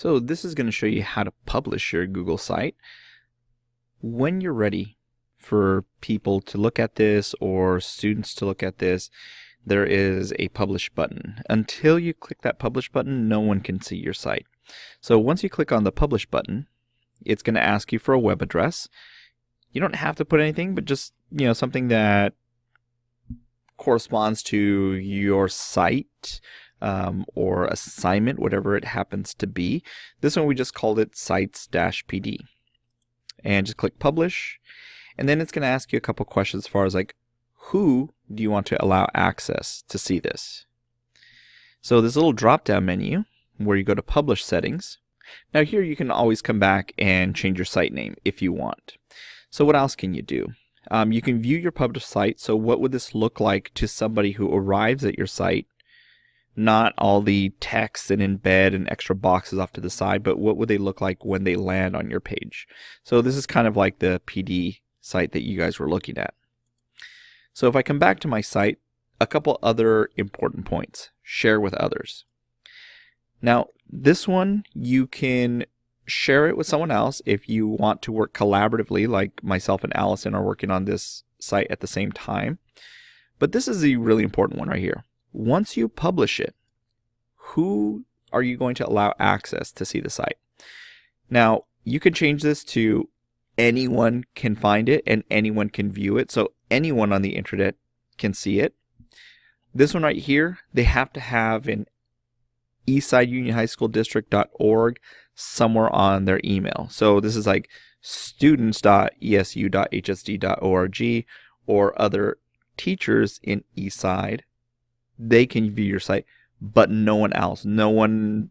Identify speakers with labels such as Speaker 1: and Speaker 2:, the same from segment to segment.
Speaker 1: So this is going to show you how to publish your Google site. When you're ready for people to look at this or students to look at this, there is a publish button. Until you click that publish button, no one can see your site. So once you click on the publish button, it's going to ask you for a web address. You don't have to put anything, but just something that corresponds to your site or assignment, whatever it happens to be. This one we just called it sites-pd. And just click publish. And then it's going to ask you a couple questions as far as like, who do you want to allow access to see this? So this little drop-down menu where you go to publish settings. Now here you can always come back and change your site name if you want. So what else can you do? You can view your published site. So what would this look like to somebody who arrives at your site? Not all the text and embed and extra boxes off to the side, but what would they look like when they land on your page? So this is kind of like the PD site that you guys were looking at. So if I come back to my site, a couple other important points. Share with others. Now this one, you can share it with someone else if you want to work collaboratively, like myself and Allison are working on this site at the same time. But this is the really important one right here. Once you publish it, who are you going to allow access to see the site? Now, you can change this to anyone can find it and anyone can view it. So anyone on the internet can see it. This one right here, they have to have an eastsidunionhighschooldistrict.org somewhere on their email. So this is like students.esu.hsd.org or other teachers in Eastside. They can view your site, but no one else. No one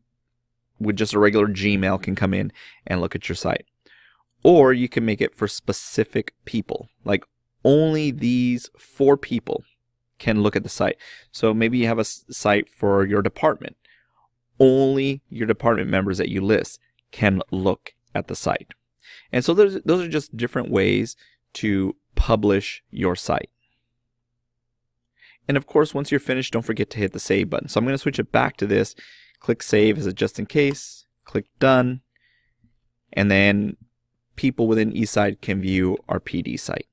Speaker 1: with just a regular Gmail can come in and look at your site. Or you can make it for specific people, like only these 4 people can look at the site. So maybe you have a site for your department. Only your department members that you list can look at the site. And so those are just different ways to publish your site. And of course, once you're finished, don't forget to hit the save button. So I'm going to switch it back to this. Click save as a just in case. Click done. And then people within Eastside can view our PD site.